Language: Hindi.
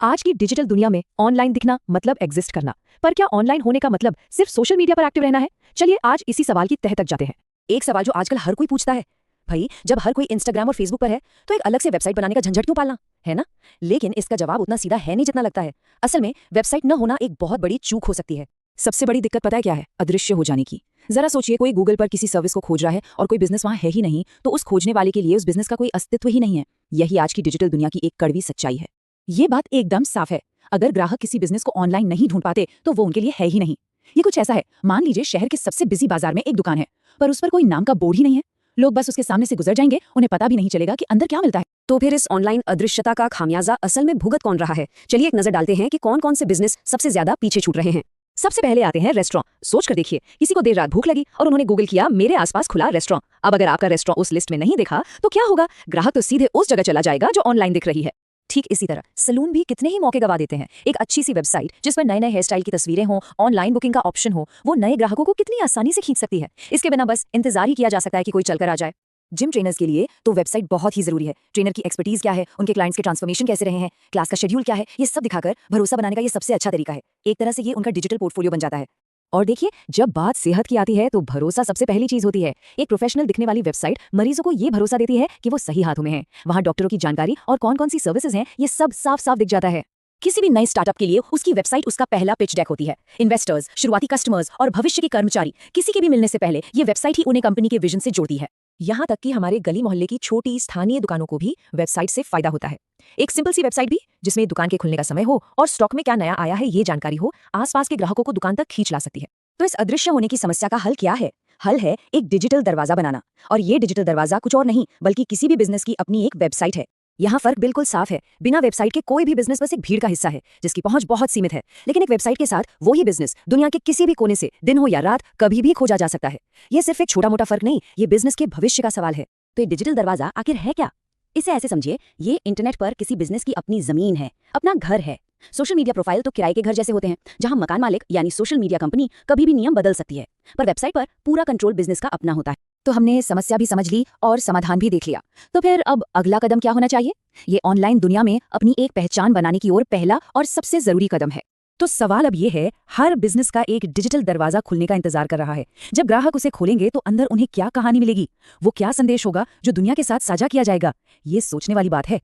आज की डिजिटल दुनिया में ऑनलाइन दिखना मतलब एग्जिस्ट करना। पर क्या ऑनलाइन होने का मतलब सिर्फ सोशल मीडिया पर एक्टिव रहना है? चलिए आज इसी सवाल की तह तक जाते हैं। एक सवाल जो आजकल हर कोई पूछता है, भाई जब हर कोई इंस्टाग्राम और फेसबुक पर है तो एक अलग से वेबसाइट बनाने का झंझट क्यों पालना, है ना? लेकिन इसका जवाब उतना सीधा है नहीं जितना लगता है। असल में वेबसाइट न होना एक बहुत बड़ी चूक हो सकती है। सबसे बड़ी दिक्कत पता है क्या है? अदृश्य हो जाने की। जरा सोचिए, कोई गूगल पर किसी सर्विस को खोज रहा है और कोई बिजनेस वहां है ही नहीं, तो उस खोजने वाले के लिए उस बिजनेस का कोई अस्तित्व ही नहीं है। यही आज की डिजिटल दुनिया की एक कड़वी सच्चाई है। ये बात एकदम साफ है। अगर ग्राहक किसी बिजनेस को ऑनलाइन नहीं ढूंढ पाते तो वो उनके लिए है ही नहीं। ये कुछ ऐसा है, मान लीजिए शहर के सबसे बिजी बाजार में एक दुकान है, पर उस पर कोई नाम का बोर्ड ही नहीं है। लोग बस उसके सामने से गुजर जाएंगे, उन्हें पता भी नहीं चलेगा कि अंदर क्या मिलता है। तो फिर इस ऑनलाइन अदृश्यता का खामियाजा असल में भुगत कौन रहा है? चलिए एक नजर डालते हैं कि कौन कौन से बिजनेस सबसे ज्यादा पीछे छूट रहे हैं। सबसे पहले आते हैं रेस्टोरेंट। सोच कर देखिए, किसी को देर रात भूख लगी और उन्होंने गूगल किया मेरे आसपास खुला रेस्टोरेंट। अब अगर आपका रेस्टोरेंट उस लिस्ट में नहीं दिखा तो क्या होगा? ग्राहक तो सीधे उस जगह चला जाएगा जो ऑनलाइन दिख रही है। ठीक इसी तरह सलून भी कितने ही मौके गवा देते हैं। एक अच्छी सी वेबसाइट जिस पर नए नए हेयर स्टाइल की तस्वीरें हों, ऑनलाइन बुकिंग का ऑप्शन हो, वो नए ग्राहकों को कितनी आसानी से खींच सकती है। इसके बिना बस इंतजार ही किया जा सकता है कि कोई चलकर आ जाए। जिम ट्रेनर्स के लिए तो वेबसाइट बहुत ही जरूरी है। ट्रेनर की एक्सपर्टीज क्या है, उनके क्लाइंट्स के ट्रांसफॉर्मेशन कैसे रहे हैं, क्लास का शेड्यूल क्या है, ये सब दिखाकर भरोसा बनाने का ये सबसे अच्छा तरीका है। एक तरह से ये उनका डिजिटल पोर्टफोलियो बन जाता है। और देखिए, जब बात सेहत की आती है तो भरोसा सबसे पहली चीज होती है। एक प्रोफेशनल दिखने वाली वेबसाइट मरीजों को ये भरोसा देती है कि वो सही हाथों में है। वहां डॉक्टरों की जानकारी और कौन कौन सी सर्विसेज हैं, ये सब साफ साफ दिख जाता है। किसी भी नए स्टार्टअप के लिए उसकी वेबसाइट उसका पहला पिच डेक होती है। इन्वेस्टर्स, शुरुआती कस्टमर्स और भविष्य के कर्मचारी, किसी के भी मिलने से पहले ये वेबसाइट ही उन्हें कंपनी के विजन से जोड़ती है। यहाँ तक कि हमारे गली मोहल्ले की छोटी स्थानीय दुकानों को भी वेबसाइट से फायदा होता है। एक सिंपल सी वेबसाइट भी जिसमें दुकान के खुलने का समय हो और स्टॉक में क्या नया आया है ये जानकारी हो, आसपास के ग्राहकों को दुकान तक खींच ला सकती है। तो इस अदृश्य होने की समस्या का हल क्या है? हल है एक डिजिटल दरवाजा बनाना। और ये डिजिटल दरवाजा कुछ और नहीं बल्कि किसी भी बिजनेस की अपनी एक वेबसाइट है। यहाँ फर्क बिल्कुल साफ है। बिना वेबसाइट के कोई भी बिजनेस बस एक भीड़ का हिस्सा है जिसकी पहुंच बहुत सीमित है। लेकिन एक वेबसाइट के साथ वो ही बिजनेस दुनिया के किसी भी कोने से दिन हो या रात कभी भी खोजा जा सकता है। ये सिर्फ एक छोटा मोटा फर्क नहीं, ये बिजनेस के भविष्य का सवाल है। तो ये डिजिटल दरवाजा आखिर है क्या? इसे ऐसे समझिए, ये इंटरनेट पर किसी बिजनेस की अपनी जमीन है, अपना घर है। सोशल मीडिया प्रोफाइल तो किराए के घर जैसे होते हैं, जहां मकान मालिक यानी सोशल मीडिया कंपनी कभी भी नियम बदल सकती है, पर वेबसाइट पर पूरा कंट्रोल बिजनेस का अपना होता है। तो हमने समस्या भी समझ ली और समाधान भी देख लिया। तो फिर अब अगला कदम क्या होना चाहिए? ये ऑनलाइन दुनिया में अपनी एक पहचान बनाने की ओर पहला और सबसे जरूरी कदम है। तो सवाल अब ये है, हर बिजनेस का एक डिजिटल दरवाजा खुलने का इंतजार कर रहा है। जब ग्राहक उसे खोलेंगे तो अंदर उन्हें क्या कहानी मिलेगी? वो क्या संदेश होगा जो दुनिया के साथ साझा किया जाएगा? ये सोचने वाली बात है।